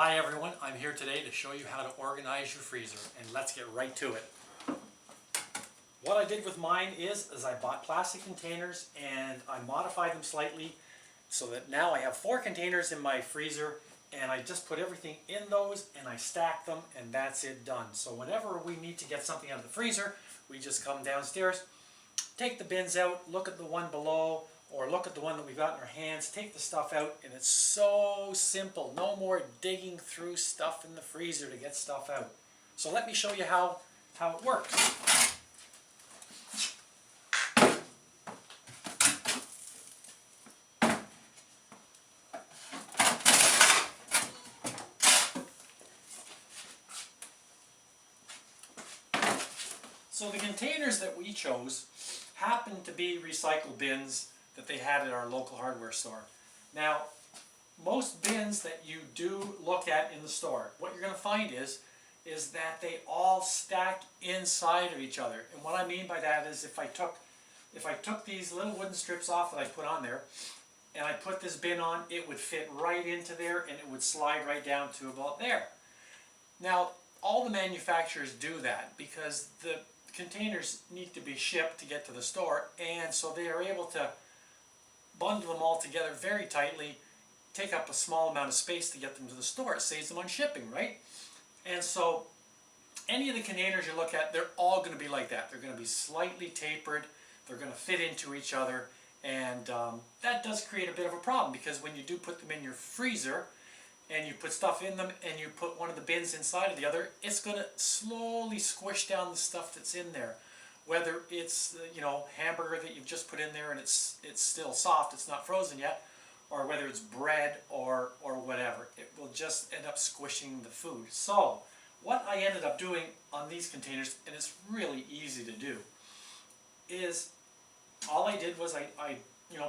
Hi everyone, I'm here today to show you how to organize your freezer, and let's get right to it. What I did with mine is I bought plastic containers and I modified them slightly so that now I have 4 containers in my freezer, and I just put everything in those and I stack them, and that's it, done. So whenever we need to get something out of the freezer, we just come downstairs, take the bins out, look at the one below, or look at the one that we've got in our hands, take the stuff out, and it's so simple. No more digging through stuff in the freezer to get stuff out. So let me show you how it works. So the containers that we chose happen to be recycle bins that they had at our local hardware store. Now, most bins that you do look at in the store, what you're going to find is that they all stack inside of each other. And what I mean by that is if I took these little wooden strips off that I put on there, and I put this bin on, it would fit right into there and it would slide right down to about there. Now, all the manufacturers do that because the containers need to be shipped to get to the store, and so they are able to bundle them all together very tightly, take up a small amount of space to get them to the store. It saves them on shipping, right? And so any of the containers you look at, they're all going to be like that. They're going to be slightly tapered, they're going to fit into each other, and that does create a bit of a problem because when you do put them in your freezer and you put stuff in them and you put one of the bins inside of the other, it's going to slowly squish down the stuff that's in there. Whether it's hamburger that you've just put in there and it's still soft, it's not frozen yet, or whether it's bread or whatever, it will just end up squishing the food. So what I ended up doing on these containers, and it's really easy to do, is all I did was I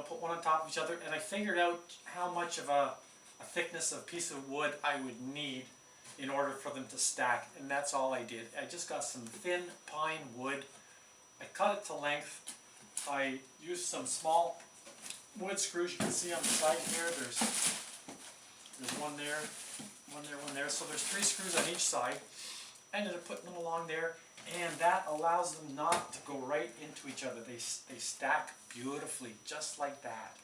put one on top of each other, and I figured out how much of a thickness of piece of wood I would need in order for them to stack, and that's all I did. I just got some thin pine wood. I cut it to length. I used some small wood screws. You can see on the side here, there's one there, one there, one there. So there's 3 screws on each side. I ended up putting them along there, and that allows them not to go right into each other. They stack beautifully, just like that.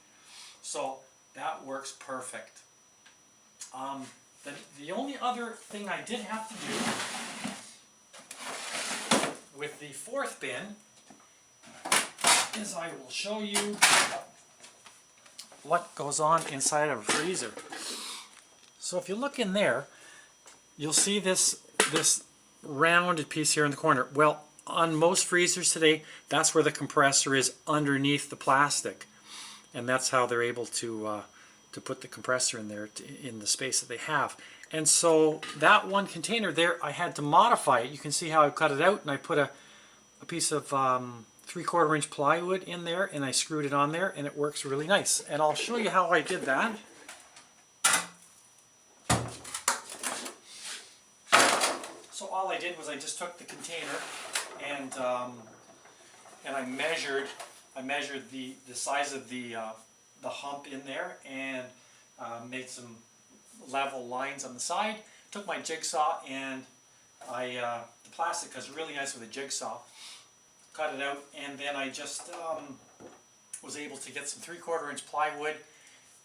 So that works perfect. The only other thing I did have to do with the 4th bin is I will show you what goes on inside of a freezer. So if you look in there, you'll see this rounded piece here in the corner. Well, on most freezers today, that's where the compressor is, underneath the plastic, and that's how they're able to put the compressor in there in the space that they have. And so that one container there, I had to modify it. You can see how I cut it out, and I put a piece of 3/4 inch plywood in there, and I screwed it on there, and it works really nice. And I'll show you how I did that. So all I did was I just took the container and I measured the size of the hump in there, and made some level lines on the side. Took my jigsaw, and the plastic is really nice with a jigsaw. Cut it out, and then I just was able to get some 3/4 inch plywood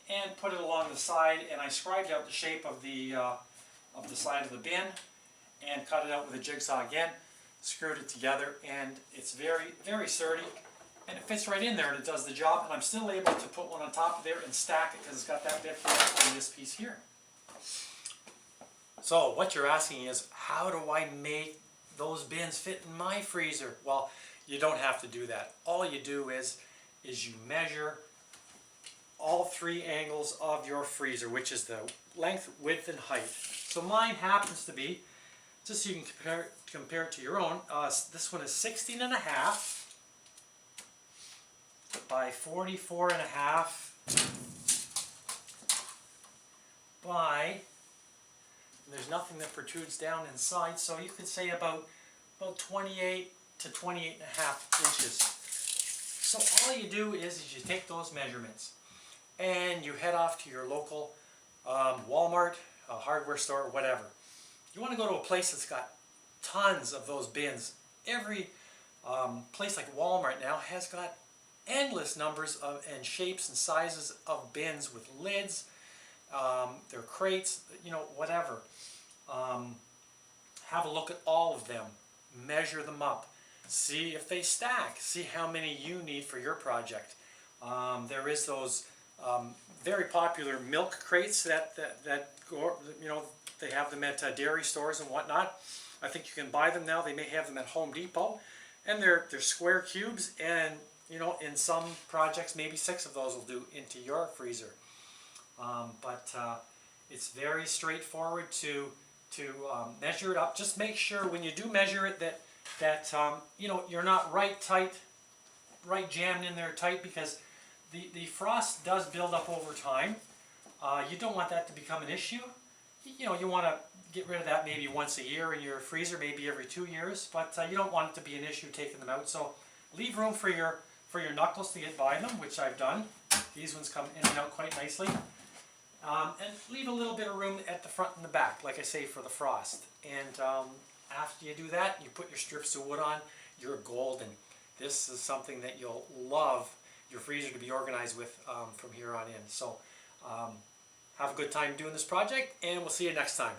and put it along the side, and I scribed out the shape of the side of the bin and cut it out with a jigsaw again, screwed it together, and it's very, very sturdy, and it fits right in there, and it does the job. And I'm still able to put one on top of there and stack it because it's got that bit on this piece here. So what you're asking is, how do I make those bins fit in my freezer? Well, you don't have to do that. All you do is you measure all 3 angles of your freezer, which is the length, width, and height. So mine happens to be, just so you can compare it to your own, this one is 16.5 by 44.5 by, there's nothing that protrudes down inside, so you could say about 28 to 28.5 inches. So all you do is you take those measurements and you head off to your local Walmart, a hardware store, or whatever. You want to go to a place that's got tons of those bins. Every place like Walmart now has got endless numbers of and shapes and sizes of bins with lids, their crates, you know, whatever. Have a look at all of them, measure them up, see if they stack, see how many you need for your project. There is those very popular milk crates that go, you know, they have them at dairy stores and whatnot. I think you can buy them now. They may have them at Home Depot, and they're square cubes, and you know, in some projects maybe 6 of those will do into your freezer. But it's very straightforward to measure it up. Just make sure when you do measure it that you know, you're not right jammed in there tight, because the frost does build up over time. You don't want that to become an issue. You know, you want to get rid of that maybe once a year in your freezer, maybe every 2 years, but you don't want it to be an issue taking them out. So leave room for your knuckles to get by them, which I've done. These ones come in and out quite nicely. And leave a little bit of room at the front and the back, like I say, for the frost. And after you do that, you put your strips of wood on, you're golden. This is something that you'll love your freezer to be organized with from here on in. So have a good time doing this project, and we'll see you next time.